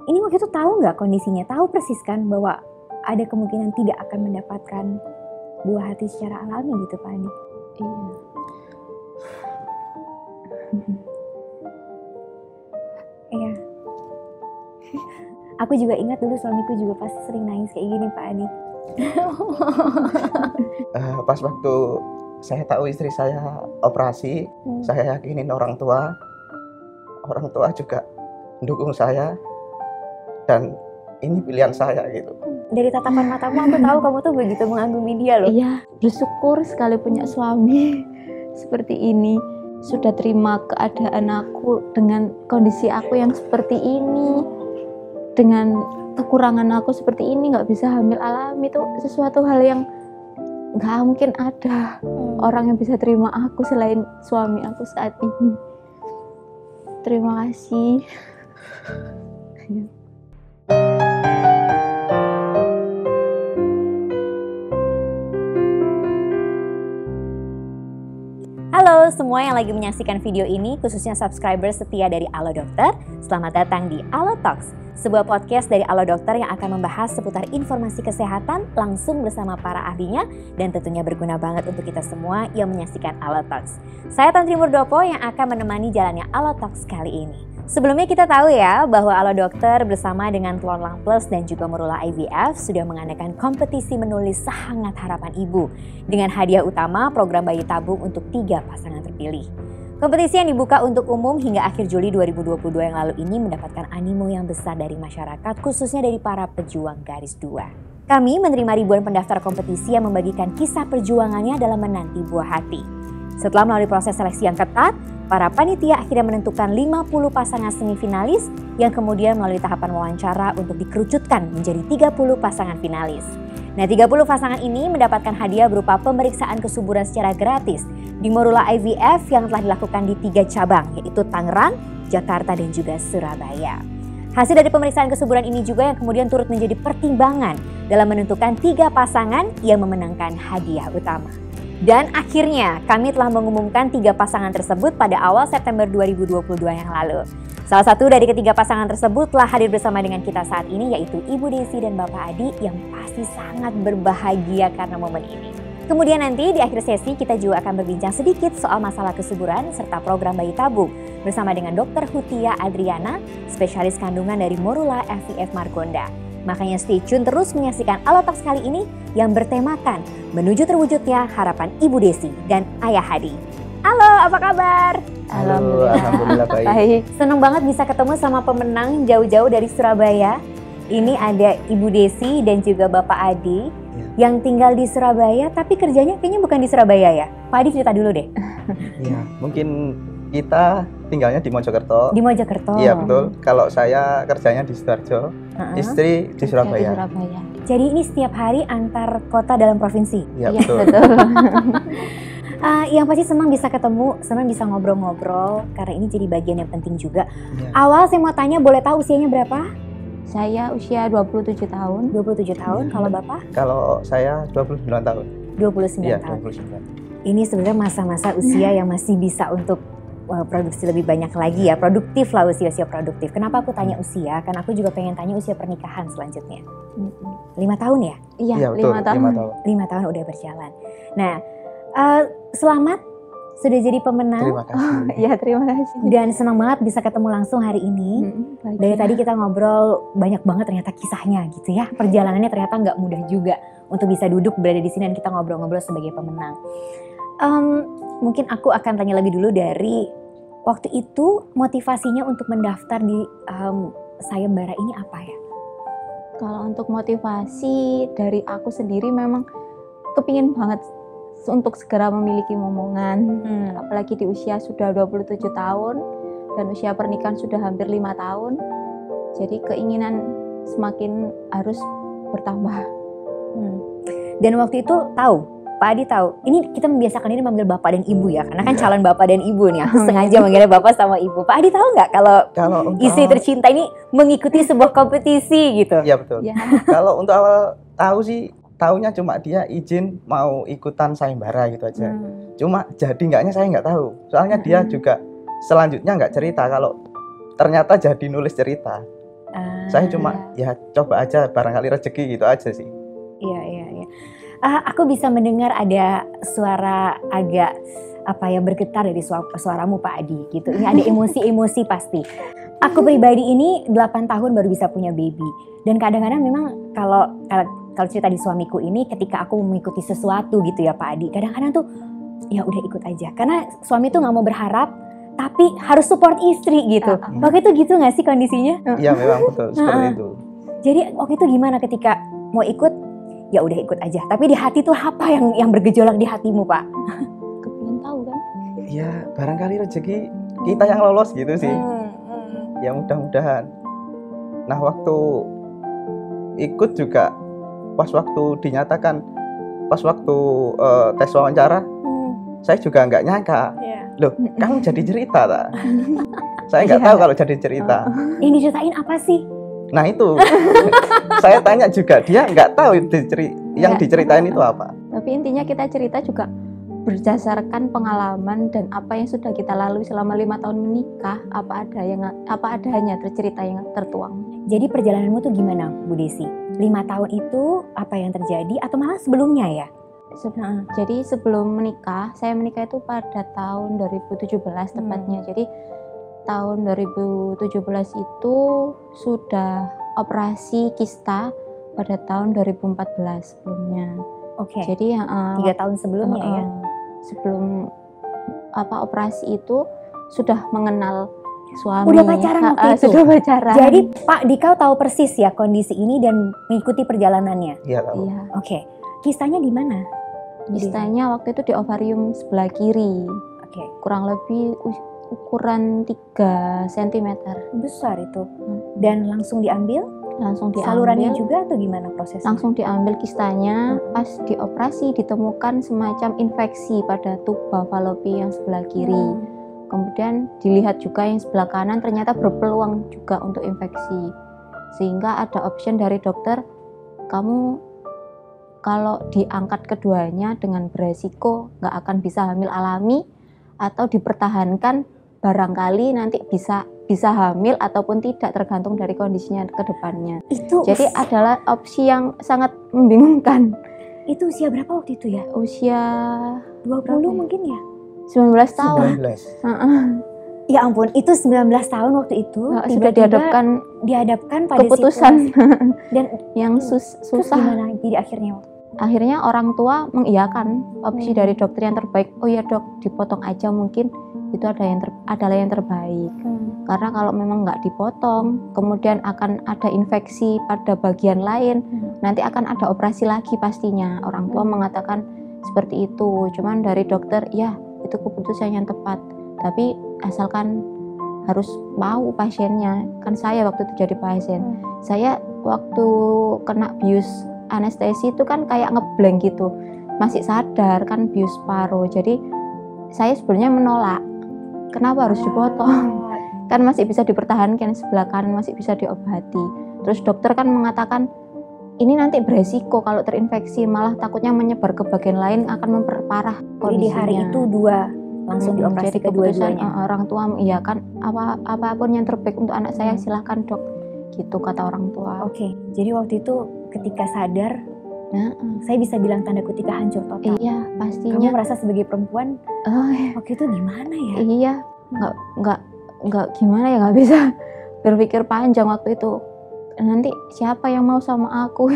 ini waktu itu tahu nggak kondisinya? Tahu persis kan bahwa ada kemungkinan tidak akan mendapatkan buah hati secara alami gitu Pak Adi? Iya. Iya. Aku juga ingat dulu suamiku juga pasti sering nangis kayak gini Pak Adi. Pas waktu saya tahu istri saya operasi, saya yakinin orang tua juga mendukung saya, dan ini pilihan saya gitu. Dari tatapan matamu aku tahu kamu tuh begitu mengagumi dia loh. Iya, bersyukur sekali punya suami seperti ini. Sudah terima keadaan aku dengan kondisi aku yang seperti ini, dengan kekurangan aku seperti ini, nggak bisa hamil alami. Itu sesuatu hal yang nggak mungkin ada orang yang bisa terima aku selain suami aku saat ini. Terima kasih. Halo semua yang lagi menyaksikan video ini, khususnya subscriber setia dari Alo Dokter. Selamat datang di Alo Talks, sebuah podcast dari Alo Dokter yang akan membahas seputar informasi kesehatan langsung bersama para ahlinya, dan tentunya berguna banget untuk kita semua yang menyaksikan Alo Talks. Saya Tantri Murdopo yang akan menemani jalannya Alo Talks kali ini. Sebelumnya kita tahu ya bahwa Alo Dokter bersama dengan Telorlang Plus dan juga Morula IVF sudah mengadakan kompetisi menulis Sehangat Harapan Ibu dengan hadiah utama program bayi tabung untuk 3 pasangan terpilih. Kompetisi yang dibuka untuk umum hingga akhir Juli 2022 yang lalu ini mendapatkan animo yang besar dari masyarakat, khususnya dari para pejuang garis 2. Kami menerima ribuan pendaftar kompetisi yang membagikan kisah perjuangannya dalam menanti buah hati. Setelah melalui proses seleksi yang ketat, para panitia akhirnya menentukan 50 pasangan semifinalis yang kemudian melalui tahapan wawancara untuk dikerucutkan menjadi 30 pasangan finalis. Nah, 30 pasangan ini mendapatkan hadiah berupa pemeriksaan kesuburan secara gratis di Morula IVF yang telah dilakukan di 3 cabang, yaitu Tangerang, Jakarta, dan juga Surabaya. Hasil dari pemeriksaan kesuburan ini juga yang kemudian turut menjadi pertimbangan dalam menentukan 3 pasangan yang memenangkan hadiah utama. Dan akhirnya kami telah mengumumkan 3 pasangan tersebut pada awal September 2022 yang lalu. Salah satu dari ketiga pasangan tersebut telah hadir bersama dengan kita saat ini, yaitu Ibu Desi dan Bapak Adi yang pasti sangat berbahagia karena momen ini. Kemudian nanti di akhir sesi kita juga akan berbincang sedikit soal masalah kesuburan serta program bayi tabung bersama dengan Dr. Hutia Adriana, spesialis kandungan dari Morula IVF Margonda. Makanya stay tune terus menyaksikan Alo Talks kali ini yang bertemakan menuju terwujudnya harapan Ibu Desi dan Ayah Hadi. Halo, apa kabar? Alhamdulillah baik. Senang banget bisa ketemu sama pemenang jauh-jauh dari Surabaya. Ini ada Ibu Desi dan juga Bapak Adi yang tinggal di Surabaya, tapi kerjanya kayaknya bukan di Surabaya ya. Pak Adi cerita dulu deh. Iya, mungkin kita tinggalnya di Mojokerto. Di Mojokerto. Iya betul. Kalau saya kerjanya di Sidoarjo, istri di Surabaya. Jadi ini setiap hari antar kota dalam provinsi. Iya betul. Yang pasti senang bisa ketemu, senang bisa ngobrol-ngobrol karena ini jadi bagian yang penting juga. Ya. Awal saya mau tanya, boleh tahu usianya berapa? Saya usia 27 tahun. 27 tahun. Kalau Bapak? Kalau saya 29 tahun. 29 Iya, tahun. 29. Ini sebenarnya masa-masa usia yang masih bisa untuk produksi lebih banyak lagi ya, produktif lah, usia-usia produktif. Kenapa aku tanya usia? Karena aku juga pengen tanya usia pernikahan selanjutnya. 5 tahun ya? Iya, betul, 5 tahun. 5 tahun udah berjalan. Nah, selamat sudah jadi pemenang. Terima kasih. Ya, terima kasih. Dan senang banget bisa ketemu langsung hari ini. Dari tadi kita ngobrol banyak banget ternyata kisahnya gitu ya. Perjalanannya ternyata nggak mudah juga untuk bisa duduk berada di sini dan kita ngobrol-ngobrol sebagai pemenang. Mungkin aku akan tanya lebih dulu dari waktu itu motivasinya untuk mendaftar di sayembara ini apa ya? Kalau untuk motivasi dari aku sendiri memang kepingin banget untuk segera memiliki momongan. Apalagi di usia sudah 27 tahun dan usia pernikahan sudah hampir 5 tahun. Jadi keinginan semakin harus bertambah. Dan waktu itu tahu, Pak Adi tahu, ini kita membiasakan ini manggil Bapak dan Ibu ya, karena kan calon Bapak dan Ibu nih, aku sengaja manggilnya Bapak sama Ibu. Pak Adi tahu nggak kalau istri tercinta ini mengikuti sebuah kompetisi gitu? Iya betul. Ya. Kalau untuk awal tahu sih, taunya cuma dia izin mau ikutan sayembara gitu aja. Cuma jadi enggaknya saya nggak tahu. Soalnya dia juga selanjutnya nggak cerita kalau ternyata jadi nulis cerita. Saya cuma ya coba aja, barangkali rezeki gitu aja sih. Iya. Aku bisa mendengar ada suara agak bergetar dari suaramu Pak Adi gitu. Ini ada emosi-emosi pasti. Aku pribadi ini 8 tahun baru bisa punya baby. Dan kadang-kadang memang kalau cerita di suamiku ini, ketika aku mengikuti sesuatu gitu ya Pak Adi, kadang-kadang tuh ya udah ikut aja. Karena suami tuh nggak mau berharap, tapi harus support istri gitu. Waktu itu gitu nggak sih kondisinya? Iya memang betul seperti itu. Jadi waktu itu gimana ketika mau ikut? Ya udah ikut aja. Tapi di hati tuh apa yang bergejolak di hatimu Pak? Kepingin tahu kan? Ya barangkali rezeki kita yang lolos gitu sih. Ya mudah-mudahan. Nah waktu ikut juga pas waktu dinyatakan, pas waktu tes wawancara, saya juga nggak nyangka. Loh, kamu jadi cerita tak? Saya nggak tahu kalau jadi cerita. Yang diceritain apa sih? Nah itu, saya tanya juga, dia nggak tahu yang diceritain itu apa. Tapi intinya kita cerita juga berdasarkan pengalaman dan apa yang sudah kita lalui selama 5 tahun menikah, apa adanya tercerita yang tertuang. Jadi perjalananmu tuh gimana Bu Desi? 5 tahun itu apa yang terjadi atau malah sebelumnya ya? Jadi sebelum menikah, saya menikah itu pada tahun 2017 tepatnya. Jadi tahun 2017 itu sudah operasi kista pada tahun 2014 sebelumnya. Oke. Jadi 3 tahun sebelumnya ya. Sebelum operasi itu sudah mengenal suami. Udah pacaran waktu itu. Sudah pacaran. Jadi Pak Dikau tahu persis ya kondisi ini dan mengikuti perjalanannya. Iya tahu. Iya. Oke. Kistanya di mana? Kistanya waktu itu di ovarium sebelah kiri. Oke. Kurang lebih ukuran 3 cm. Besar itu. Dan langsung diambil? Langsung diambil. Salurannya juga atau gimana prosesnya? Langsung diambil kistanya. Pas dioperasi ditemukan semacam infeksi pada tuba falopi yang sebelah kiri. Kemudian dilihat juga yang sebelah kanan ternyata berpeluang juga untuk infeksi. Sehingga ada option dari dokter, kamu kalau diangkat keduanya dengan beresiko nggak akan bisa hamil alami, atau dipertahankan barangkali nanti bisa hamil ataupun tidak, tergantung dari kondisinya ke depannya. Jadi adalah opsi yang sangat membingungkan. Itu usia berapa waktu itu ya? Usia 20 mungkin ya? 19 tahun. 19. Ya ampun, itu 19 tahun waktu itu sudah dihadapkan pada keputusan dan yang susah. Gimana jadi akhirnya? Akhirnya orang tua mengiyakan opsi dari dokter yang terbaik. Oh ya dok, dipotong aja mungkin itu adalah yang terbaik. Karena kalau memang nggak dipotong, kemudian akan ada infeksi pada bagian lain, nanti akan ada operasi lagi pastinya. Orang tua mengatakan seperti itu. Cuman dari dokter, ya itu keputusan yang tepat. Tapi asalkan harus mau pasiennya. Kan saya waktu itu jadi pasien. Saya waktu kena bius anestesi itu kan kayak ngeblank gitu, masih sadar kan bius paru. Jadi saya sebenarnya menolak, kenapa harus dipotong, kan masih bisa dipertahankan sebelah kanan, masih bisa diobati. Terus dokter kan mengatakan ini nanti beresiko kalau terinfeksi, malah takutnya menyebar ke bagian lain, akan memperparah kondisinya. Jadi di hari itu langsung dioperasi kedua-duanya. Orang tua mengiyakan, apapun yang terbaik untuk anak saya silahkan dok, gitu kata orang tua. Oke. Jadi waktu itu ketika sadar, saya bisa bilang tanda kutip hancur total. Iya, pastinya. Kamu merasa sebagai perempuan, waktu itu gimana ya? Iya, nggak gimana ya, nggak bisa berpikir panjang waktu itu. Nanti siapa yang mau sama aku?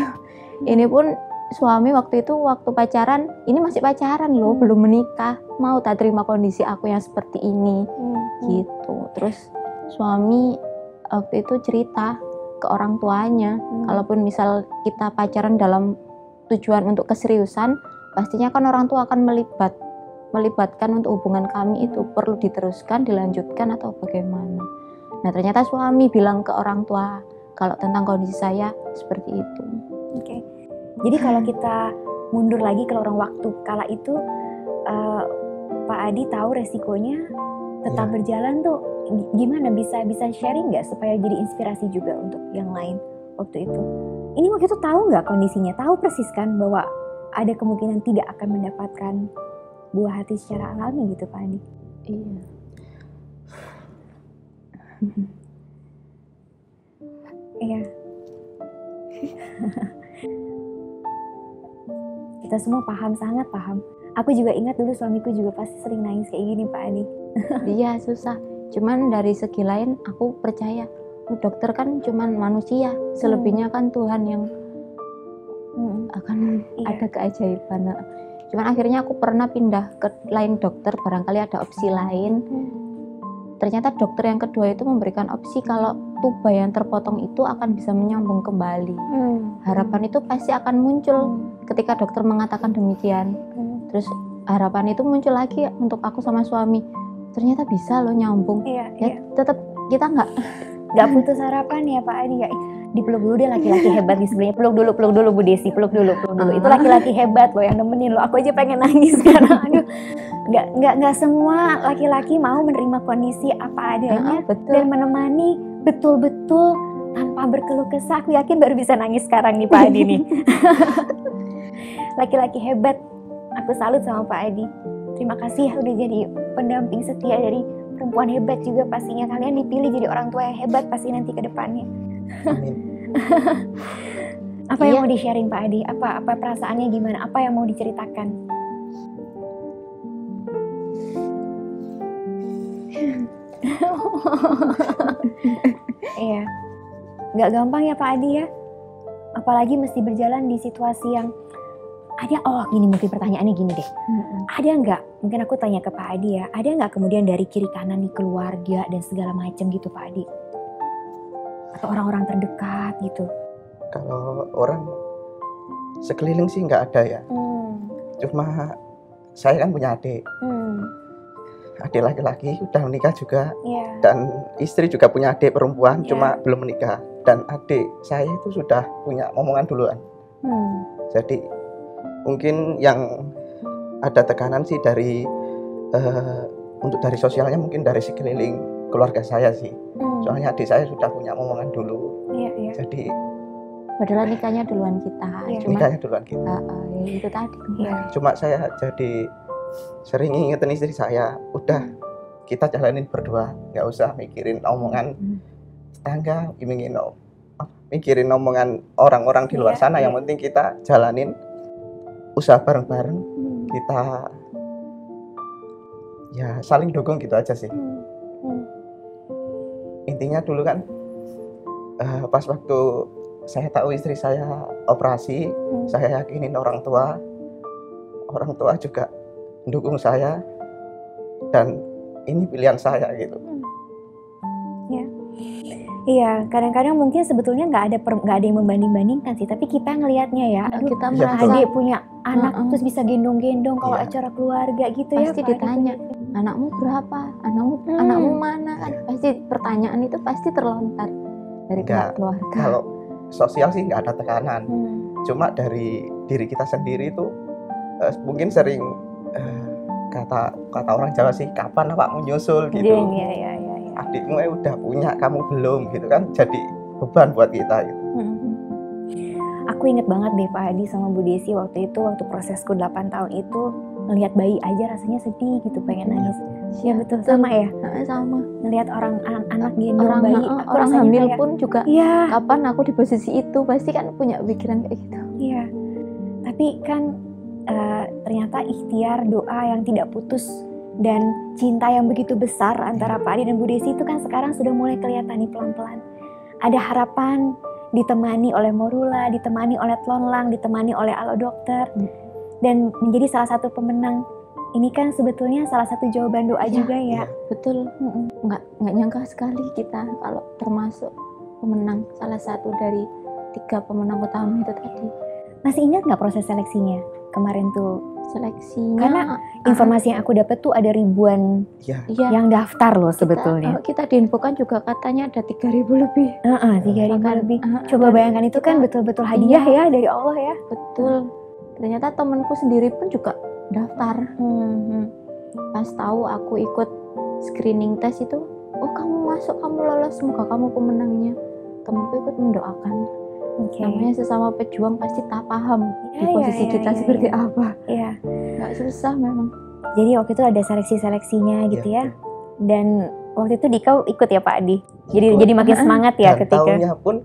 Ini pun suami waktu itu waktu pacaran, ini masih pacaran loh, belum menikah. Mau tak terima kondisi aku yang seperti ini, gitu. Terus suami waktu itu cerita ke orang tuanya, kalaupun misal kita pacaran dalam tujuan untuk keseriusan, pastinya kan orang tua akan melibatkan untuk hubungan kami itu perlu diteruskan, dilanjutkan atau bagaimana. Nah ternyata suami bilang ke orang tua kalau tentang kondisi saya seperti itu. Oke. Jadi kalau kita mundur lagi ke lorong waktu kala itu, Pak Adi tahu resikonya tetap berjalan tuh gimana, bisa sharing nggak supaya jadi inspirasi juga untuk yang lain waktu itu? Ini waktu itu tahu nggak kondisinya, tahu persis kan bahwa ada kemungkinan tidak akan mendapatkan buah hati secara alami gitu Pak Adi? Iya. Iya. Kita semua paham, sangat paham. Aku juga ingat dulu suamiku juga pasti sering nangis kayak gini Pak Adi. Iya susah. Cuman dari segi lain aku percaya dokter kan cuman manusia, selebihnya kan Tuhan yang akan ada keajaiban. Cuman akhirnya aku pernah pindah ke lain dokter, barangkali ada opsi lain. Ternyata dokter yang kedua itu memberikan opsi kalau tuba yang terpotong itu akan bisa menyambung kembali. Harapan itu pasti akan muncul ketika dokter mengatakan demikian. Terus harapan itu muncul lagi untuk aku sama suami. Ternyata bisa loh nyambung. Iya. Tetap kita nggak putus harapan ya Pak Adi ya. Dipeluk dulu deh laki-laki hebat di sebelahnya. Peluk dulu Bu Desi, peluk dulu. Itu laki-laki hebat loh yang nemenin lo. Aku aja pengen nangis sekarang. Aduh, nggak semua laki-laki mau menerima kondisi apa adanya dan menemani betul-betul tanpa berkeluh kesah. Aku yakin baru bisa nangis sekarang nih Pak Adi nih. Laki-laki hebat. Aku salut sama Pak Adi. Terima kasih ya udah jadi pendamping setia dari perempuan hebat juga pastinya. Kalian dipilih jadi orang tua yang hebat pasti nanti ke depannya. Amin. Apa yang mau di-sharing Pak Adi? Apa perasaannya gimana? Apa yang mau diceritakan? Iya. Nggak gampang ya Pak Adi ya. Apalagi mesti berjalan di situasi yang gini mungkin pertanyaannya gini deh. Ada nggak, mungkin aku tanya ke Pak Adi ya, ada nggak kemudian dari kiri kanan nih keluarga dan segala macam gitu Pak Adi? Atau orang-orang terdekat gitu? Kalau orang sekeliling sih nggak ada ya. Cuma saya kan punya adik. Adik laki-laki udah menikah juga. Dan istri juga punya adik perempuan, cuma belum menikah. Dan adik saya itu sudah punya omongan duluan. Jadi mungkin yang ada tekanan sih dari untuk dari sosialnya mungkin dari sekeliling keluarga saya sih. Soalnya adik saya sudah punya omongan dulu. Jadi padahal nikahnya duluan kita. Nikahnya duluan kita. Itu tadi. Cuma saya jadi sering ingetin istri saya, udah kita jalanin berdua, nggak usah mikirin omongan tetangga, mikirin omongan orang-orang di luar sana. Yang penting kita jalanin usaha bareng-bareng, kita ya saling dukung gitu aja sih. Intinya dulu kan pas waktu saya tahu istri saya operasi, saya yakinin orang tua juga mendukung saya, dan ini pilihan saya gitu. Iya, kadang-kadang mungkin sebetulnya nggak ada yang membanding-bandingkan sih, tapi kita ngelihatnya ya, kita merasa adik punya anak terus bisa gendong-gendong kalau acara keluarga gitu. Pasti ditanya, anakmu berapa, anakmu mana, kan pasti pertanyaan itu pasti terlontar dari pihak keluarga. Kalau sosial sih nggak ada tekanan, cuma dari diri kita sendiri itu mungkin sering kata orang Jawa sih, kapan awakmu nyusul gitu. Iya. Adikmu udah punya, kamu belum gitu kan, jadi beban buat kita gitu. Aku inget banget deh Pak Adi sama Bu Desi waktu prosesku 8 tahun itu, ngelihat bayi aja rasanya sedih gitu, pengen nangis. Iya betul, sama ya? Sama. Ngelihat anak gendong bayi, aku orang hamil kayak, pun juga, kapan aku di posisi itu, pasti kan punya pikiran kayak gitu. Iya, tapi kan ternyata ikhtiar doa yang tidak putus dan cinta yang begitu besar antara Pak Adi dan Bu Desi itu kan sekarang sudah mulai kelihatan nih pelan-pelan. Ada harapan, ditemani oleh Morula, ditemani oleh Tlonlang, ditemani oleh Alo Dokter, dan menjadi salah satu pemenang. Ini kan sebetulnya salah satu jawaban doa juga ya. Betul, nggak nyangka sekali kita kalau termasuk pemenang, salah satu dari 3 pemenang utama itu tadi. Masih ingat nggak proses seleksinya kemarin tuh? Seleksinya, karena informasi yang aku dapat tuh ada ribuan yang daftar loh sebetulnya. Kita diinfokan juga katanya ada 3.000 lebih. 3.000 lebih. Coba bayangkan itu kan betul-betul hadiah ya dari Allah ya. Betul. Ternyata temanku sendiri pun juga daftar. Pas tahu aku ikut screening tes itu, oh kamu masuk, kamu lolos, semoga kamu pemenangnya. Temanku ikut mendoakan. Namanya sesama pejuang pasti tak paham di posisi kita seperti apa. Nggak susah memang. Jadi waktu itu ada seleksinya gitu ya. Dan waktu itu Dikau ikut ya Pak Adi. Jadi makin semangat ya ketika. Dan tahunnya pun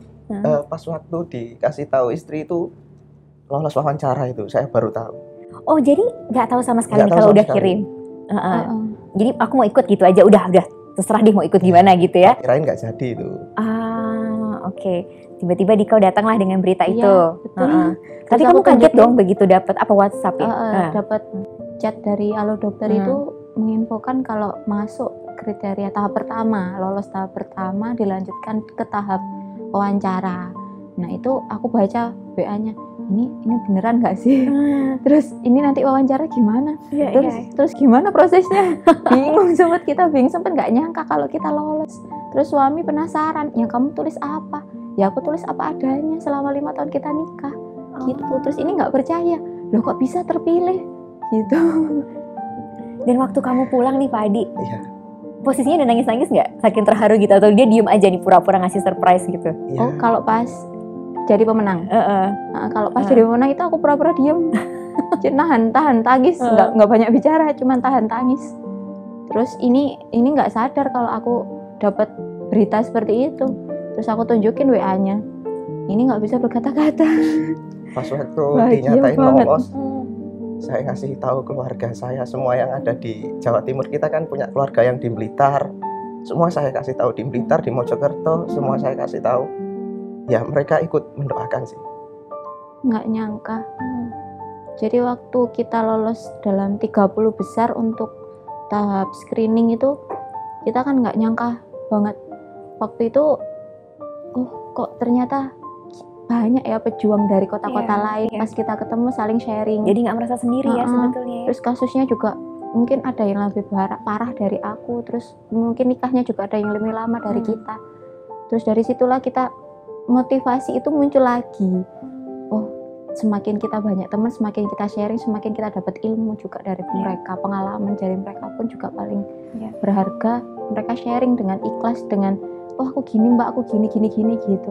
pas waktu dikasih tahu istri itu lolos wawancara itu saya baru tahu. Oh jadi nggak tahu sama sekali Nggak tahu kalau sama udah sekali. kirim. Jadi aku mau ikut gitu aja, udah terserah deh mau ikut gimana gitu ya. Kirain nggak jadi itu. Oke. Tiba-tiba Dikau datanglah dengan berita Iya, itu. betul. Tapi Terus kamu aku kaget tunjukin. dong begitu dapat apa WhatsApp ya? Dapat chat dari Alo Dokter itu menginfokan kalau masuk kriteria tahap pertama, lolos tahap pertama, dilanjutkan ke tahap wawancara. Nah itu aku baca WA-nya, ini beneran nggak sih? Terus ini nanti wawancara gimana? Terus gimana prosesnya? Bingung, sempet nggak nyangka kalau kita lolos. Terus suami penasaran, yang kamu tulis apa? Ya aku tulis apa adanya selama 5 tahun kita nikah gitu. Terus ini nggak percaya, loh kok bisa terpilih gitu. Dan waktu kamu pulang nih Pak Adi, Iya. posisinya udah nangis-nangis nggak? Saking terharu gitu atau dia diem aja nih pura-pura ngasih surprise gitu? Iya. Oh kalau pas jadi pemenang, kalau pas jadi pemenang itu aku pura-pura diem, nahan tangis, nggak banyak bicara, cuman tahan tangis. Terus ini nggak sadar kalau aku dapat berita seperti itu. Terus aku tunjukin WA-nya, ini nggak bisa berkata-kata. Pas waktu Bahagia dinyatain banget. lolos, saya ngasih tahu keluarga saya semua yang ada di Jawa Timur. Kita kan punya keluarga yang di Blitar, semua saya kasih tahu di Blitar, di Mojokerto, semua saya kasih tahu. Ya mereka ikut mendoakan sih. Nggak nyangka. Jadi waktu kita lolos dalam 30 besar untuk tahap screening itu, kita kan nggak nyangka banget. Waktu itu, kok ternyata banyak ya pejuang dari kota-kota lain. Pas kita ketemu saling sharing. Jadi nggak merasa sendiri ya sebetulnya. Terus kasusnya juga mungkin ada yang lebih parah dari aku. Terus mungkin nikahnya juga ada yang lebih lama dari kita. Terus dari situlah kita motivasi itu muncul lagi. Oh, semakin kita banyak teman, semakin kita sharing, semakin kita dapat ilmu juga dari mereka, pengalaman dari mereka pun juga paling berharga. Mereka sharing dengan ikhlas, dengan oh aku gini mbak, aku gini gitu.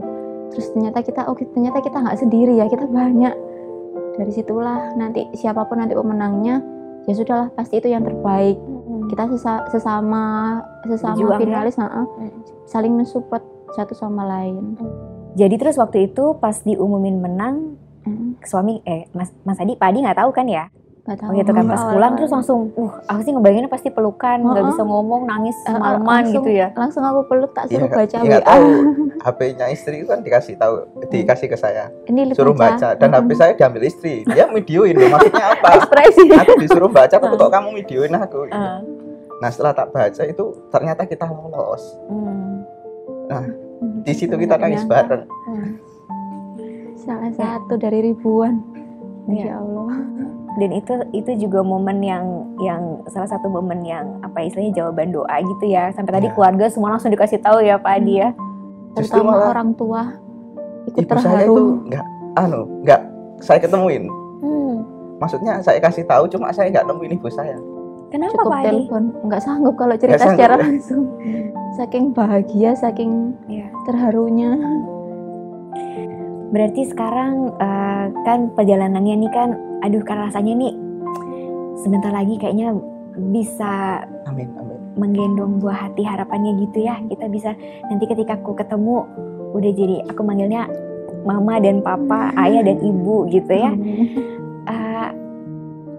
Terus ternyata kita nggak sendiri ya, kita banyak. Dari situlah nanti siapapun nanti pemenangnya, ya sudahlah pasti itu yang terbaik. Kita sesama Berjuang, finalis, saling mensupport satu sama lain. Jadi terus waktu itu pas diumumin menang, suami Mas Adi, Pak Adi nggak tahu kan ya? Gak tahu. Oh gitu kan pas pulang terus langsung, aku sih ngebayanginnya pasti pelukan, nggak bisa ngomong, nangis semalaman gitu ya. Langsung aku peluk, tak suruh baca WA. WA. HP-nya istri itu kan dikasih ke saya. Ini suruh baca dan HP saya diambil istri. Dia videoin loh, maksudnya apa? Ekspresi. Aku disuruh baca, tapi kok kamu videoin aku? Nah setelah tak baca itu ternyata kita lolos. Nah di situ kita nangis bareng. Salah satu dari ribuan. Masya Allah. Dan itu juga momen yang salah satu momen yang apa istilahnya jawaban doa gitu ya. Sampai tadi keluarga semua langsung dikasih tahu ya Pak Adi ya. Terutama orang tua ikut ibu terharu. saya itu nggak saya ketemuin. Maksudnya saya kasih tahu, cuma saya nggak nemuin ibu saya. Kenapa Cukup Pak Adi? telepon, nggak sanggup kalau cerita Nggak secara sanggup. langsung. Saking bahagia, saking terharunya. Berarti sekarang kan perjalanannya nih kan, kan rasanya nih sebentar lagi kayaknya bisa Amin. menggendong buah hati harapannya gitu ya. Kita bisa nanti ketika aku ketemu udah jadi aku manggilnya mama dan papa, ayah dan ibu gitu ya.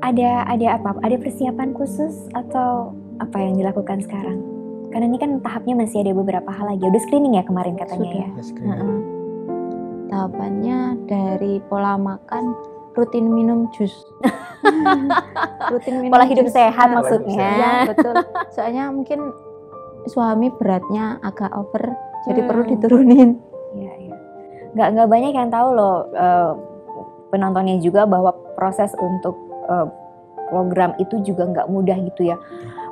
Ada apa? Ada persiapan khusus atau apa yang dilakukan sekarang? Karena ini kan tahapnya masih ada beberapa hal lagi. Udah screening ya kemarin katanya ya. Tahapannya dari pola makan, rutin minum jus. Rutin minum Pola hidup jus. sehat maksudnya. Ya betul. Soalnya mungkin suami beratnya agak over, jadi perlu diturunin. Iya. Nggak banyak yang tahu loh penontonnya juga bahwa proses untuk program itu juga nggak mudah gitu ya.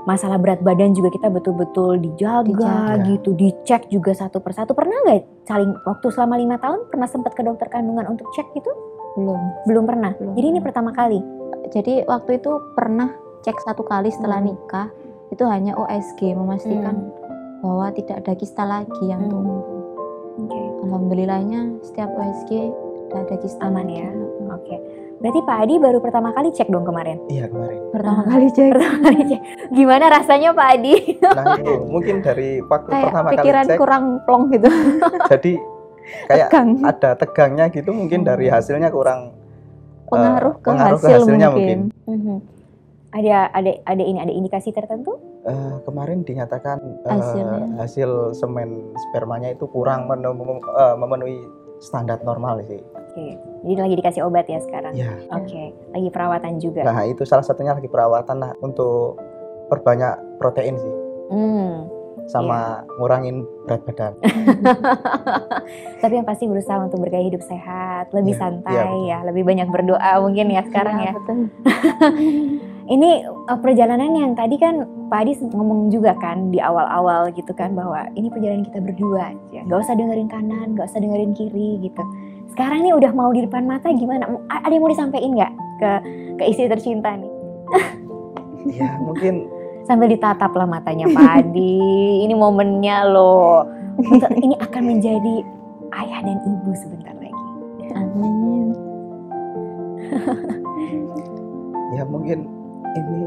Masalah berat badan juga kita betul-betul dijaga gitu, dicek juga satu persatu. Pernah nggak saling waktu selama 5 tahun pernah sempat ke dokter kandungan untuk cek gitu? Belum pernah. Jadi ini pertama kali. Jadi waktu itu pernah cek 1 kali setelah nikah, itu hanya USG memastikan bahwa tidak ada kista lagi yang tumbuh. Alhamdulillahnya setiap USG tidak ada kista. Aman ya. Berarti Pak Adi baru pertama kali cek dong kemarin? Iya kemarin. Pertama kali cek. Gimana rasanya Pak Adi? Nah itu mungkin dari waktu kayak pertama kali pikiran cek, kurang plong gitu. jadi kayak Tegang. ada tegangnya gitu, mungkin dari hasilnya kurang Pengaruh ke pengaruh ke hasil hasilnya mungkin. Ada indikasi tertentu? Kemarin dinyatakan Hasilnya. hasil semen spermanya itu kurang memenuhi standar normal sih. Oke. Jadi lagi dikasih obat ya sekarang? Ya. Oke. Lagi perawatan juga? Nah itu salah satunya lagi perawatan lah untuk perbanyak protein sih, sama ngurangin berat badan. Tapi yang pasti berusaha untuk bergaya hidup sehat, lebih Iya, santai betul. ya, lebih banyak berdoa mungkin ya sekarang Iya, ya. betul. Ini perjalanan yang tadi kan Pak Adi ngomong juga kan di awal-awal gitu kan, bahwa ini perjalanan kita berdua aja, nggak usah dengerin kanan, nggak usah dengerin kiri gitu. Sekarang nih udah mau di depan mata gimana? Ada yang mau disampaikan nggak ke istri tercinta nih? Ya mungkin Sambil ditatap lah matanya Pak Adi. Ini momennya loh. Ini akan menjadi ayah dan ibu sebentar lagi. Amin. ya mungkin ini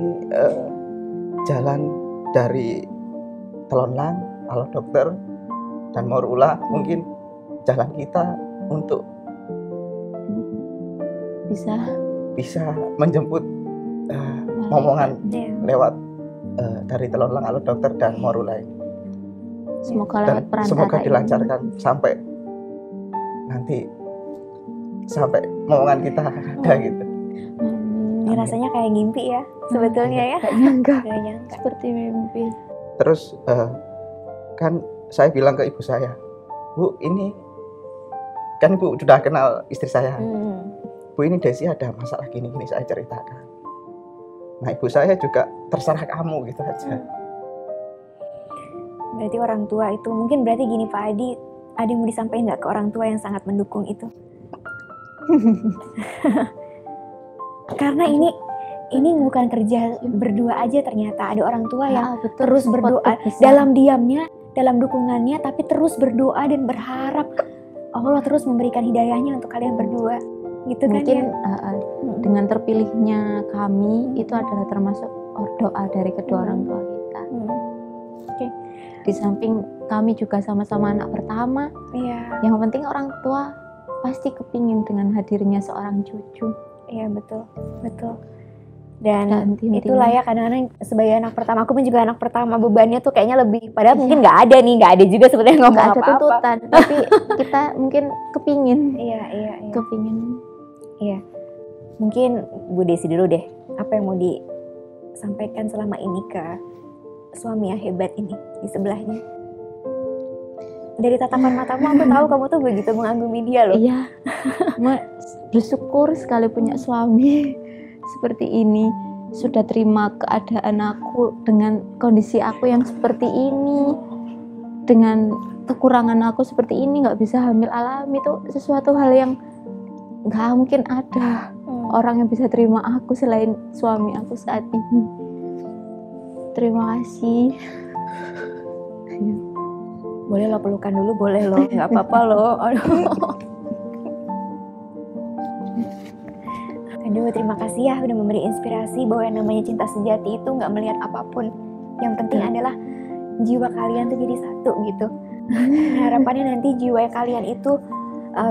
jalan dari Telonlang, Halo Dokter, dan Morula, mungkin jalan kita untuk bisa menjemput momongan Iya. lewat dari Telonlang, Halo Dokter, dan Morula ini. Semoga Dan lewat perantara semoga ini. dilancarkan sampai nanti, sampai momongan kita ada gitu. Ini rasanya kayak ngimpi ya sebetulnya ya. Gak nyangka. Gak nyangka. Seperti mimpi. Terus kan saya bilang ke ibu saya, Bu, ini kan Ibu sudah kenal istri saya. Bu, ini Desi ada masalah gini-gini, saya ceritakan. Nah ibu saya juga terserah kamu gitu aja. Berarti orang tua itu mungkin berarti gini Pak Adi, ada yang mau disampaikan nggak ke orang tua yang sangat mendukung itu? Karena ini bukan kerja berdua aja, ternyata ada orang tua yang betul. terus berdoa dalam diamnya, dalam dukungannya, tapi terus berdoa dan berharap Allah terus memberikan hidayahnya untuk kalian berdua, gitu Mungkin kan ya? dengan terpilihnya kami itu adalah termasuk doa dari kedua orang tua kita. Oke. Di samping kami juga sama-sama anak pertama, Iya, yang penting orang tua pasti kepingin dengan hadirnya seorang cucu. iya betul. Dan intinya itulah ya, kadang-kadang sebagai anak pertama, aku pun juga anak pertama, bebannya tuh kayaknya lebih, padahal mungkin nggak ada juga sebetulnya ngomong nggak ada apa-apa. tuntutan, tapi kita mungkin kepingin. Iya. Kepingin. Iya. Mungkin Bu Desi dulu deh, apa yang mau disampaikan selama ini ke suami yang hebat ini di sebelahnya? Dari tatapan matamu aku tahu kamu tuh begitu mengagumi dia loh. Iya, bersyukur sekali punya suami seperti ini. Sudah terima keadaan aku dengan kondisi aku yang seperti ini, dengan kekurangan aku seperti ini, nggak bisa hamil alami. Itu sesuatu hal yang nggak mungkin ada orang yang bisa terima aku selain suami aku saat ini. Terima kasih. Boleh lo pelukan dulu, boleh lo, nggak apa-apa lo. Aduh, terima kasih ya udah memberi inspirasi bahwa yang namanya cinta sejati itu nggak melihat apapun. Yang penting adalah jiwa kalian tuh jadi satu gitu. Harapannya nanti jiwa kalian itu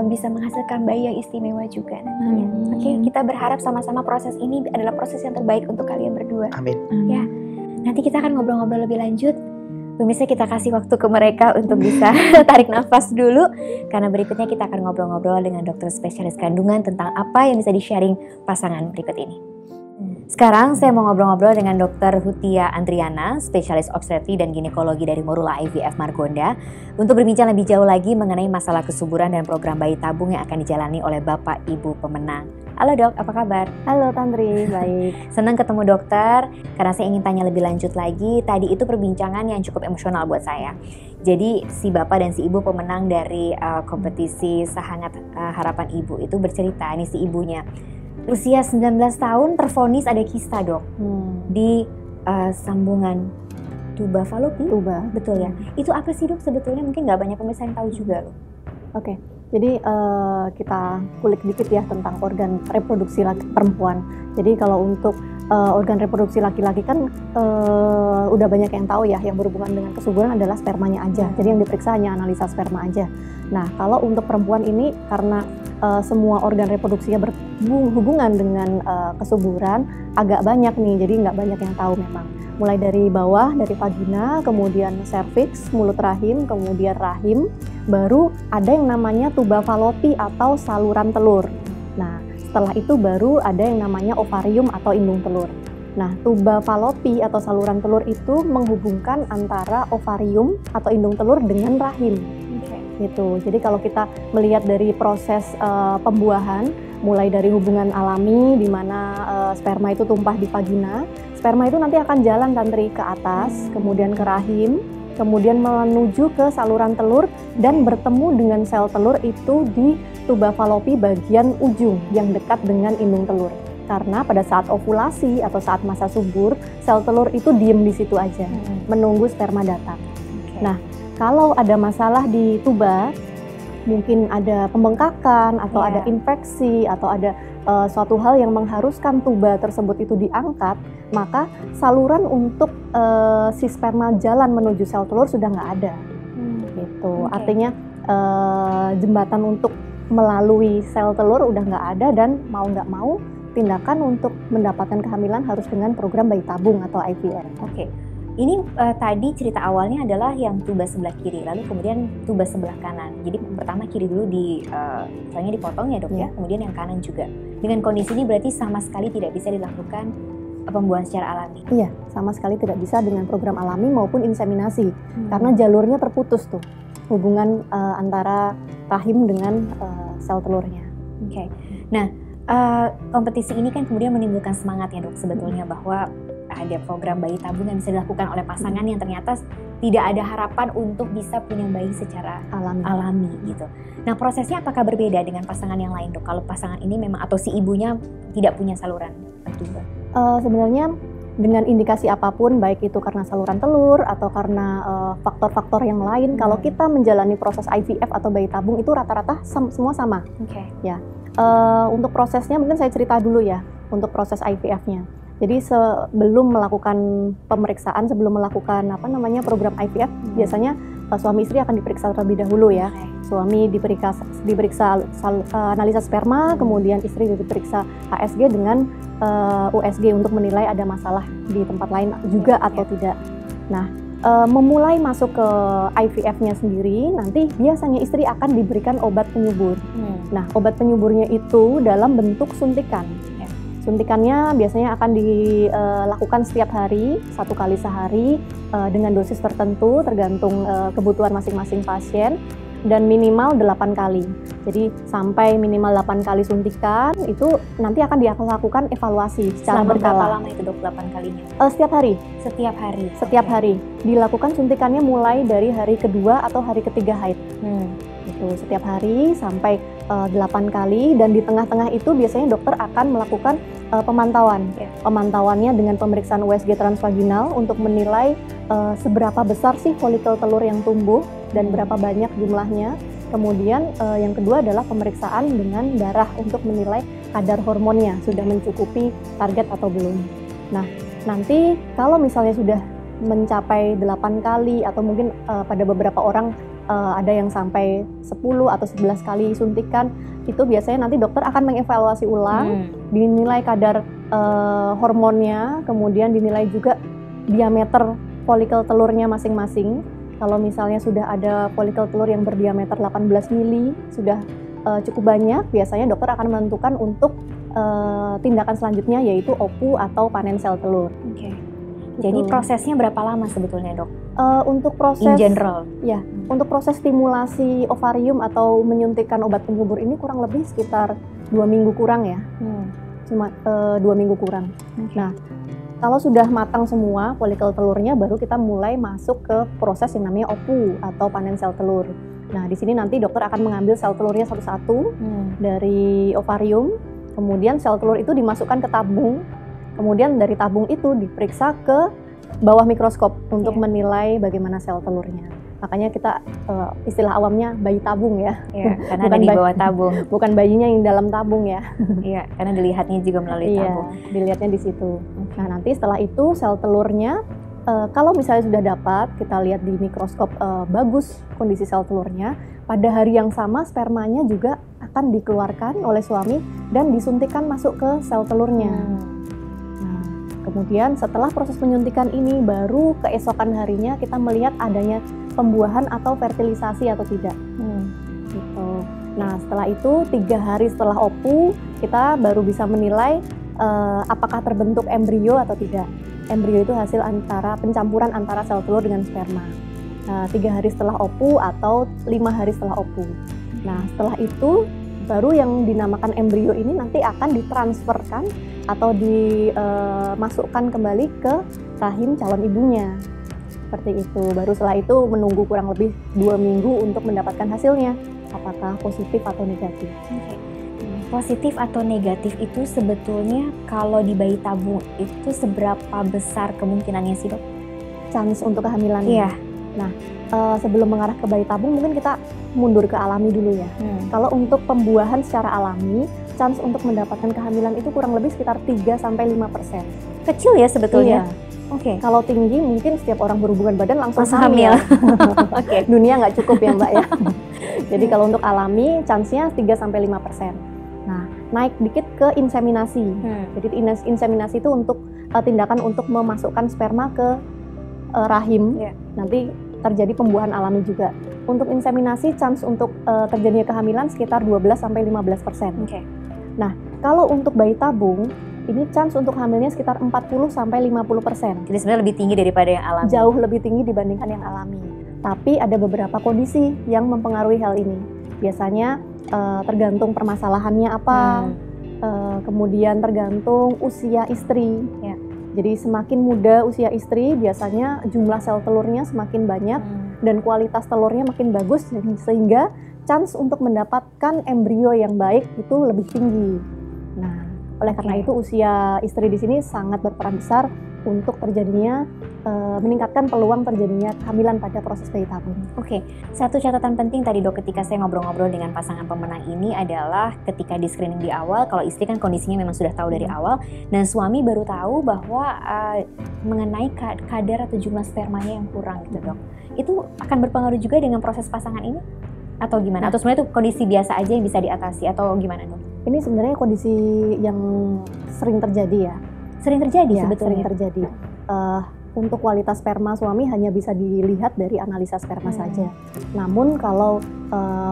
bisa menghasilkan bayi yang istimewa juga nantinya. Oke, kita berharap sama-sama proses ini adalah proses yang terbaik untuk kalian berdua. Amin. Ya, nanti kita akan ngobrol-ngobrol lebih lanjut. Pemirsa, kita kasih waktu ke mereka untuk bisa tarik nafas dulu, karena berikutnya kita akan ngobrol-ngobrol dengan dokter spesialis kandungan tentang apa yang bisa di-sharing pasangan berikut ini. Sekarang saya mau ngobrol-ngobrol dengan Dr. Hutia Andriana, spesialis obstetri dan ginekologi dari Morula IVF Margonda, untuk berbincang lebih jauh lagi mengenai masalah kesuburan dan program bayi tabung yang akan dijalani oleh Bapak Ibu pemenang. Halo Dok, apa kabar? Halo Tantri, baik. Senang ketemu dokter, karena saya ingin tanya lebih lanjut lagi. Tadi itu perbincangan yang cukup emosional buat saya. Jadi si Bapak dan si Ibu pemenang dari kompetisi Sehangat Harapan Ibu itu bercerita, ini si ibunya. Usia 19 tahun tervonis ada kista dok, di sambungan tuba falopi. Tuba. Betul ya? Itu apa sih dok sebetulnya? Mungkin nggak banyak pemirsa yang tahu juga loh. Oke, jadi kita kulik dikit ya tentang organ reproduksi perempuan. Jadi kalau untuk organ reproduksi laki-laki kan udah banyak yang tahu ya, yang berhubungan dengan kesuburan adalah spermanya aja. Jadi yang diperiksa hanya analisa sperma aja. Nah, kalau untuk perempuan ini karena semua organ reproduksinya berhubungan dengan kesuburan agak banyak nih, jadi nggak banyak yang tahu memang. Mulai dari bawah, dari vagina, kemudian serviks, mulut rahim, kemudian rahim, baru ada yang namanya tuba falopi atau saluran telur. Nah, setelah itu baru ada yang namanya ovarium atau indung telur. Nah, tuba falopi atau saluran telur itu menghubungkan antara ovarium atau indung telur dengan rahim. Gitu. Jadi kalau kita melihat dari proses pembuahan, mulai dari hubungan alami di mana sperma itu tumpah di vagina, sperma itu nanti akan jalan Tantri ke atas, kemudian ke rahim, kemudian menuju ke saluran telur dan bertemu dengan sel telur itu di tuba falopi bagian ujung yang dekat dengan indung telur. Karena pada saat ovulasi atau saat masa subur, sel telur itu diem di situ aja, menunggu sperma datang. Nah, kalau ada masalah di tuba, mungkin ada pembengkakan atau ada infeksi atau ada suatu hal yang mengharuskan tuba tersebut itu diangkat, maka saluran untuk si sperma jalan menuju sel telur sudah nggak ada. Gitu. Artinya jembatan untuk melalui sel telur udah nggak ada, dan mau nggak mau tindakan untuk mendapatkan kehamilan harus dengan program bayi tabung atau IVF. Oke. Ini tadi cerita awalnya adalah yang tuba sebelah kiri, lalu kemudian tuba sebelah kanan. Jadi pertama kiri dulu misalnya dipotong ya dok ya, kemudian yang kanan juga. Dengan kondisi ini berarti sama sekali tidak bisa dilakukan pembuahan secara alami? Iya, sama sekali tidak bisa dengan program alami maupun inseminasi, karena jalurnya terputus tuh, hubungan antara rahim dengan sel telurnya. Oke. Nah, kompetisi ini kan kemudian menimbulkan semangat ya dok sebetulnya, bahwa ada program bayi tabung yang bisa dilakukan oleh pasangan yang ternyata tidak ada harapan untuk bisa punya bayi secara alami gitu. Nah, prosesnya apakah berbeda dengan pasangan yang lain dok? Kalau pasangan ini memang atau si ibunya tidak punya saluran tuba? Sebenarnya dengan indikasi apapun, baik itu karena saluran telur atau karena faktor-faktor yang lain, kalau kita menjalani proses IVF atau bayi tabung itu rata-rata semua sama. Ya. Untuk prosesnya mungkin saya cerita dulu ya, untuk proses IVF-nya. Jadi sebelum melakukan pemeriksaan, sebelum melakukan program IVF, biasanya suami istri akan diperiksa terlebih dahulu ya. Suami diperiksa analisa sperma, kemudian istri diperiksa HSG dengan USG untuk menilai ada masalah di tempat lain juga atau tidak. Nah, memulai masuk ke IVF-nya sendiri, nanti biasanya istri akan diberikan obat penyubur. Nah, obat penyuburnya itu dalam bentuk suntikan. Suntikannya biasanya akan dilakukan setiap hari, 1 kali sehari, dengan dosis tertentu tergantung kebutuhan masing-masing pasien, dan minimal 8 kali. Jadi sampai minimal 8 kali suntikan itu nanti akan dilakukan evaluasi secara berkala. Berapa lama itu dok 8 kalinya? Setiap hari. Setiap hari. Dilakukan suntikannya mulai dari hari kedua atau hari ketiga haid. Itu setiap hari sampai 8 kali, dan di tengah-tengah itu biasanya dokter akan melakukan pemantauan. Pemantauannya dengan pemeriksaan USG transvaginal untuk menilai seberapa besar sih folikel telur yang tumbuh dan berapa banyak jumlahnya. Kemudian yang kedua adalah pemeriksaan dengan darah untuk menilai kadar hormonnya sudah mencukupi target atau belum. Nah, nanti kalau misalnya sudah mencapai 8 kali atau mungkin pada beberapa orang ada yang sampai 10 atau 11 kali suntikan, itu biasanya nanti dokter akan mengevaluasi ulang, dinilai kadar hormonnya, kemudian dinilai juga diameter folikel telurnya masing-masing. Kalau misalnya sudah ada folikel telur yang berdiameter 18 mili, sudah cukup banyak, biasanya dokter akan menentukan untuk tindakan selanjutnya, yaitu OPU atau panen sel telur. Jadi prosesnya berapa lama sebetulnya dok? Untuk proses in general, ya, untuk proses stimulasi ovarium atau menyuntikkan obat penyubur ini kurang lebih sekitar 2 minggu kurang ya, cuma 2 minggu kurang. Nah, kalau sudah matang semua folikel telurnya, baru kita mulai masuk ke proses yang namanya OPU atau panen sel telur. Nah, di sini nanti dokter akan mengambil sel telurnya satu-satu dari ovarium, kemudian sel telur itu dimasukkan ke tabung. Kemudian dari tabung itu diperiksa ke bawah mikroskop untuk menilai bagaimana sel telurnya. Makanya kita istilah awamnya bayi tabung ya. Iya, karena ada di bawah tabung. Bukan bayinya yang dalam tabung ya. Iya, karena dilihatnya juga melalui tabung. Iya, dilihatnya di situ. Nah, nanti setelah itu sel telurnya kalau misalnya sudah dapat, kita lihat di mikroskop bagus kondisi sel telurnya, pada hari yang sama spermanya juga akan dikeluarkan oleh suami dan disuntikkan masuk ke sel telurnya. Nah, kemudian setelah proses penyuntikan ini baru keesokan harinya kita melihat adanya pembuahan atau fertilisasi atau tidak. Gitu. Nah, setelah itu 3 hari setelah OPU kita baru bisa menilai apakah terbentuk embrio atau tidak. Embrio itu hasil pencampuran antara sel telur dengan sperma. 3 hari setelah OPU atau 5 hari setelah OPU. Nah, setelah itu baru yang dinamakan embrio ini nanti akan ditransferkan atau dimasukkan kembali ke rahim calon ibunya. Seperti itu. Baru setelah itu menunggu kurang lebih 2 minggu untuk mendapatkan hasilnya. Apakah positif atau negatif. Positif atau negatif itu sebetulnya kalau di bayi tabung itu seberapa besar kemungkinannya sih, Dok? Chance untuk kehamilannya. Iya. Nah, sebelum mengarah ke bayi tabung mungkin kita mundur ke alami dulu ya. Kalau untuk pembuahan secara alami, chance untuk mendapatkan kehamilan itu kurang lebih sekitar 3-5%. Kecil ya sebetulnya. Iya. Oke. Kalau tinggi mungkin setiap orang berhubungan badan langsung Langsung hamil. Oke. Dunia nggak cukup ya Mbak ya. Jadi kalau untuk alami, chance-nya 3-5%. Nah, naik dikit ke inseminasi. Jadi inseminasi itu untuk tindakan untuk memasukkan sperma ke rahim. Nanti terjadi pembuahan alami juga. Untuk inseminasi, chance untuk terjadinya kehamilan sekitar 12-15%. Nah, kalau untuk bayi tabung, ini chance untuk hamilnya sekitar 40-50%. Jadi sebenarnya lebih tinggi daripada yang alami. Jauh lebih tinggi dibandingkan yang alami. Tapi ada beberapa kondisi yang mempengaruhi hal ini. Biasanya tergantung permasalahannya apa, kemudian tergantung usia istri. Jadi semakin muda usia istri, biasanya jumlah sel telurnya semakin banyak dan kualitas telurnya makin bagus, sehingga chance untuk mendapatkan embrio yang baik itu lebih tinggi. Nah, oleh karena itu usia istri di sini sangat berperan besar untuk terjadinya meningkatkan peluang terjadinya kehamilan pada proses bayi tabung. Satu catatan penting tadi Dok ketika saya ngobrol-ngobrol dengan pasangan pemenang ini adalah ketika di screening di awal, kalau istri kan kondisinya memang sudah tahu dari awal dan suami baru tahu bahwa mengenai kadar atau jumlah spermanya yang kurang gitu Dok. Itu akan berpengaruh juga dengan proses pasangan ini? Atau gimana? Atau sebenarnya itu kondisi biasa aja yang bisa diatasi atau gimana Dok? Ini sebenarnya kondisi yang sering terjadi ya. Sering terjadi ya, sebetulnya? Sering terjadi. Untuk kualitas sperma suami hanya bisa dilihat dari analisa sperma saja. Namun kalau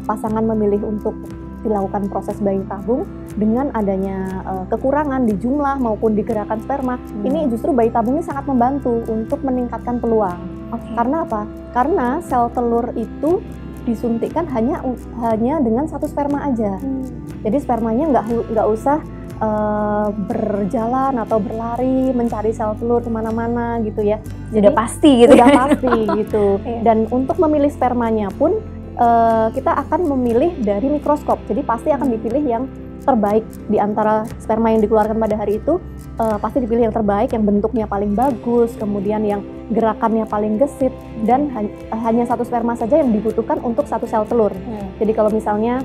pasangan memilih untuk dilakukan proses bayi tabung dengan adanya kekurangan di jumlah maupun di gerakan sperma, ini justru bayi tabung ini sangat membantu untuk meningkatkan peluang. Karena apa? Karena sel telur itu disuntikkan hanya dengan satu sperma aja. Jadi spermanya nggak usah berjalan atau berlari mencari sel telur kemana-mana gitu ya. Jadi pasti gitu. Sudah pasti gitu. Dan untuk memilih spermanya pun kita akan memilih dari mikroskop. Jadi pasti akan dipilih yang terbaik di antara sperma yang dikeluarkan pada hari itu. Pasti dipilih yang terbaik, yang bentuknya paling bagus, kemudian yang gerakannya paling gesit, dan hanya satu sperma saja yang dibutuhkan untuk satu sel telur. Jadi kalau misalnya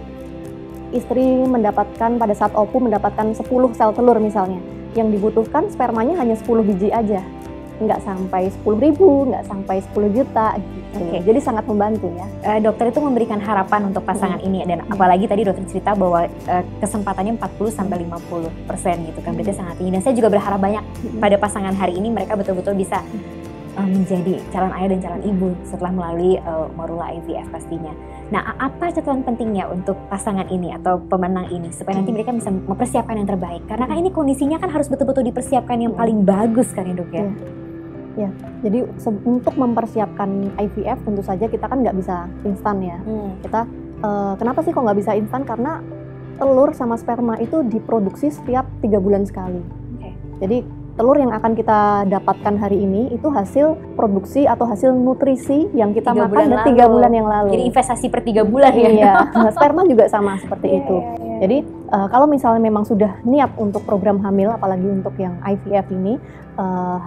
istri mendapatkan pada saat OPU mendapatkan 10 sel telur misalnya, yang dibutuhkan spermanya hanya 10 biji aja, nggak sampai 10.000, nggak sampai 10 juta gitu. Jadi sangat membantu ya. Dokter itu memberikan harapan untuk pasangan ini, dan apalagi tadi dokter cerita bahwa kesempatannya 40-50% gitu kan, berarti sangat tinggi. Dan saya juga berharap banyak pada pasangan hari ini mereka betul-betul bisa menjadi calon ayah dan calon ibu setelah melalui Morula IVF pastinya. Nah, apa catatan pentingnya untuk pasangan ini atau pemenang ini supaya nanti mereka bisa mempersiapkan yang terbaik? Karena kan ini kondisinya kan harus betul-betul dipersiapkan yang paling bagus kan ya Dok ya? Ya, jadi untuk mempersiapkan IVF tentu saja kita kan nggak bisa instan ya. Kita kenapa sih kok nggak bisa instan? Karena telur sama sperma itu diproduksi setiap 3 bulan sekali. Jadi telur yang akan kita dapatkan hari ini itu hasil produksi atau hasil nutrisi yang kita makan dari 3 bulan yang lalu. Jadi investasi per 3 bulan ya? Iya, sperma juga sama seperti itu. Jadi kalau misalnya memang sudah niat untuk program hamil, apalagi untuk yang IVF ini,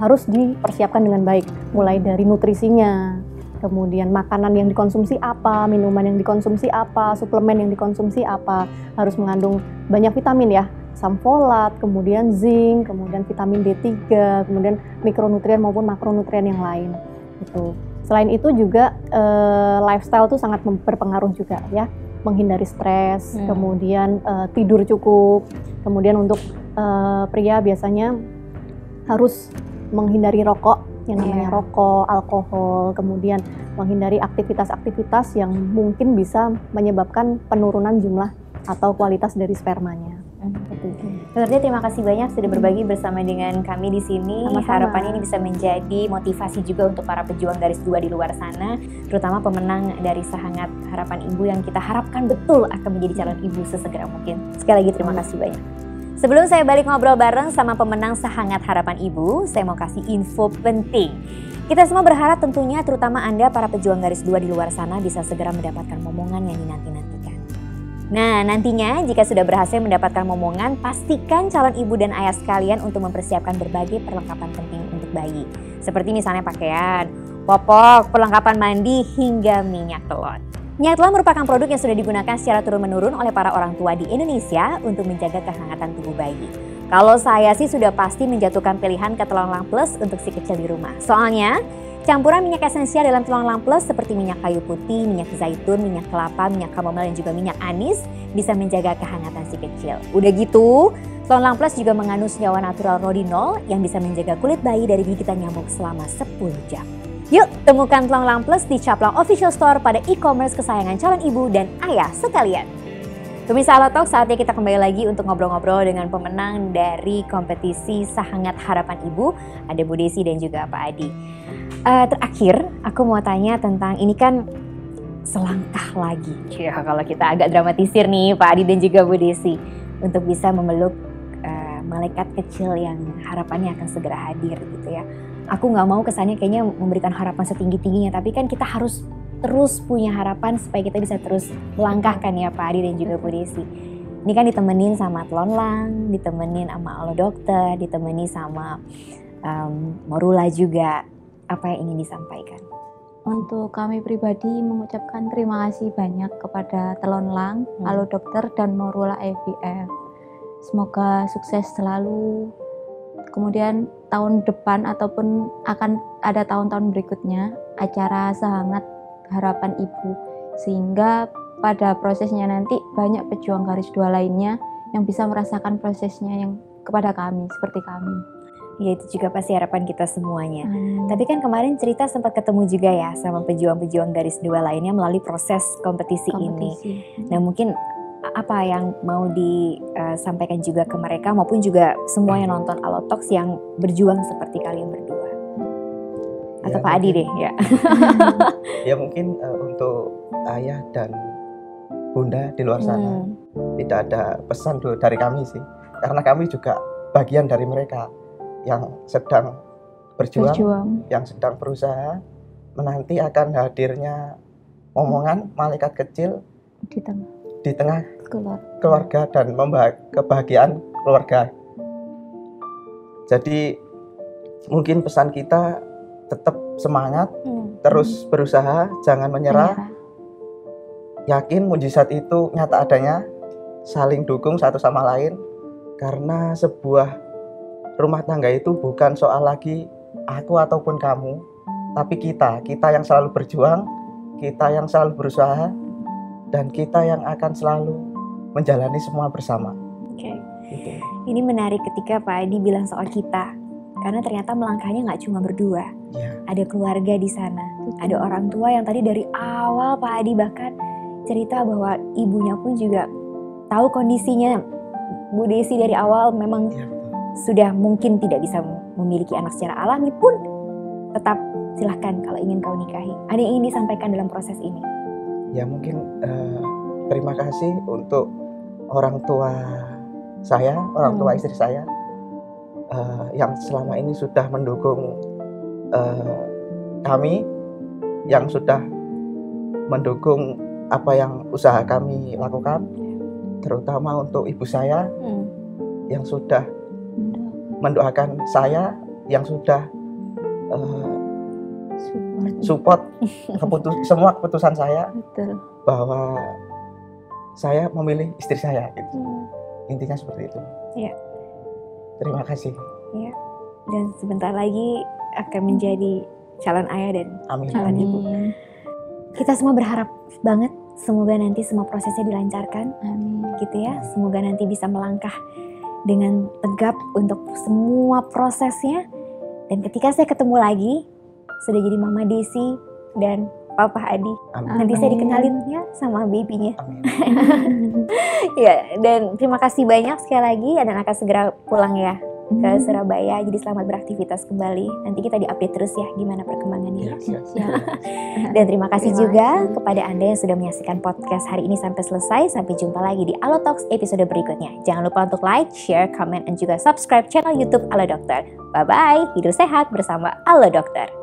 harus dipersiapkan dengan baik. Mulai dari nutrisinya, kemudian makanan yang dikonsumsi apa, minuman yang dikonsumsi apa, suplemen yang dikonsumsi apa, harus mengandung banyak vitamin ya, asam folat, kemudian zinc, kemudian vitamin D3, kemudian mikronutrien maupun makronutrien yang lain. Gitu. Selain itu juga lifestyle tuh sangat berpengaruh juga ya, menghindari stres, kemudian tidur cukup, kemudian untuk pria biasanya harus menghindari rokok, yang namanya rokok, alkohol, kemudian menghindari aktivitas-aktivitas yang mungkin bisa menyebabkan penurunan jumlah atau kualitas dari spermanya. Dokter, terima kasih banyak sudah berbagi bersama dengan kami di sini. Sama-sama. Harapannya ini bisa menjadi motivasi juga untuk para pejuang garis 2 di luar sana, terutama pemenang dari Sehangat Harapan Ibu yang kita harapkan betul akan menjadi calon ibu sesegera mungkin. Sekali lagi terima kasih banyak. Sebelum saya balik ngobrol bareng sama pemenang Sehangat Harapan Ibu, saya mau kasih info penting. Kita semua berharap tentunya terutama Anda para pejuang garis 2 di luar sana bisa segera mendapatkan momongan yang dinanti-nantikan. Nah, nantinya jika sudah berhasil mendapatkan momongan, pastikan calon ibu dan ayah sekalian untuk mempersiapkan berbagai perlengkapan penting untuk bayi. Seperti misalnya pakaian, popok, perlengkapan mandi, hingga minyak telon. Minyak telon merupakan produk yang sudah digunakan secara turun-menurun oleh para orang tua di Indonesia untuk menjaga kehangatan tubuh bayi. Kalau saya sih sudah pasti menjatuhkan pilihan ke Telon Lang Plus untuk si kecil di rumah. Soalnya, campuran minyak esensial dalam Telon Lang Plus seperti minyak kayu putih, minyak zaitun, minyak kelapa, minyak chamomile, dan juga minyak anis bisa menjaga kehangatan si kecil. Udah gitu, Telon Lang Plus juga mengandung senyawa natural rodinol yang bisa menjaga kulit bayi dari gigitan nyamuk selama 10 jam. Yuk, temukan Telon Lang Plus di Caplang Official Store pada e-commerce kesayangan calon ibu dan ayah sekalian. Pemirsa Alotalk, saatnya kita kembali lagi untuk ngobrol-ngobrol dengan pemenang dari kompetisi Sehangat Harapan Ibu, ada Bu Desi dan juga Pak Adi. Terakhir, aku mau tanya tentang ini kan selangkah lagi. Ya, kalau kita agak dramatisir nih Pak Adi dan juga Bu Desi, untuk bisa memeluk malaikat kecil yang harapannya akan segera hadir gitu ya. Aku nggak mau kesannya kayaknya memberikan harapan setinggi-tingginya, tapi kan kita harus terus punya harapan supaya kita bisa terus melangkahkan ya Pak Adi dan juga Bu Desi. Ini kan ditemenin sama Telon Lang, ditemenin sama Alo Dokter, ditemani sama Morula juga. Apa yang ingin disampaikan? Untuk kami pribadi mengucapkan terima kasih banyak kepada Telon Lang, Alo Dokter, dan Morula IVF. Semoga sukses selalu. Kemudian tahun depan ataupun akan ada tahun-tahun berikutnya acara Sehangat Harapan Ibu, sehingga pada prosesnya nanti banyak pejuang garis 2 lainnya yang bisa merasakan prosesnya yang kepada kami seperti kami. Ya, itu juga pasti harapan kita semuanya. Tapi kan kemarin cerita sempat ketemu juga ya sama pejuang-pejuang garis 2 lainnya melalui proses kompetisi ini. Nah, mungkin apa yang mau disampaikan juga ke mereka maupun juga semua yang nonton Alotalk yang berjuang seperti kalian berdua? Atau ya, Pak Adi deh ya. Ya mungkin untuk ayah dan bunda di luar sana tidak ada pesan dari kami sih, karena kami juga bagian dari mereka yang sedang berjuang. Yang sedang berusaha menanti akan hadirnya omongan malaikat kecil di tengah keluarga dan kebahagiaan keluarga. Jadi mungkin pesan kita tetap semangat, terus berusaha, jangan menyerah. Yakin mujizat itu nyata adanya, saling dukung satu sama lain, karena sebuah rumah tangga itu bukan soal lagi aku ataupun kamu, tapi kita yang selalu berjuang, kita yang selalu berusaha, dan kita yang akan selalu menjalani semua bersama. Oke. Gitu. Ini menarik ketika Pak Adi bilang soal kita, karena ternyata melangkahnya nggak cuma berdua, ada keluarga di sana, ada orang tua yang tadi dari awal Pak Adi bahkan cerita bahwa ibunya pun juga tahu kondisinya Bu Desi dari awal memang sudah mungkin tidak bisa memiliki anak secara alami pun tetap silahkan kalau ingin kau nikahi. Ada yang ingin disampaikan dalam proses ini? Ya mungkin terima kasih untuk orang tua saya, orang tua istri saya yang selama ini sudah mendukung kami, yang sudah mendukung apa yang usaha kami lakukan, terutama untuk ibu saya yang sudah mendoakan saya, yang sudah support semua keputusan saya, Betul. bahwa saya memilih istri saya gitu. Intinya seperti itu. Iya. Terima kasih. Dan sebentar lagi akan menjadi calon ayah dan Amin. calon ibu. Kita semua berharap banget semoga nanti semua prosesnya dilancarkan Amin. gitu ya. Semoga nanti bisa melangkah dengan tegap untuk semua prosesnya. Dan ketika saya ketemu lagi, sudah jadi Mama Desi dan Papa Adi. Amin. Nanti saya dikenalin ya sama babynya. Amin. Ya, dan terima kasih banyak sekali lagi dan akan segera pulang ya ke Surabaya. Jadi selamat beraktivitas kembali. Nanti kita diupdate terus ya gimana perkembangannya. Dan terima kasih juga kepada Anda yang sudah menyaksikan podcast hari ini sampai selesai. Sampai jumpa lagi di Alo Talks episode berikutnya. Jangan lupa untuk like, share, comment, dan juga subscribe channel YouTube Alo Dokter. Bye-bye, hidup sehat bersama Alo Dokter.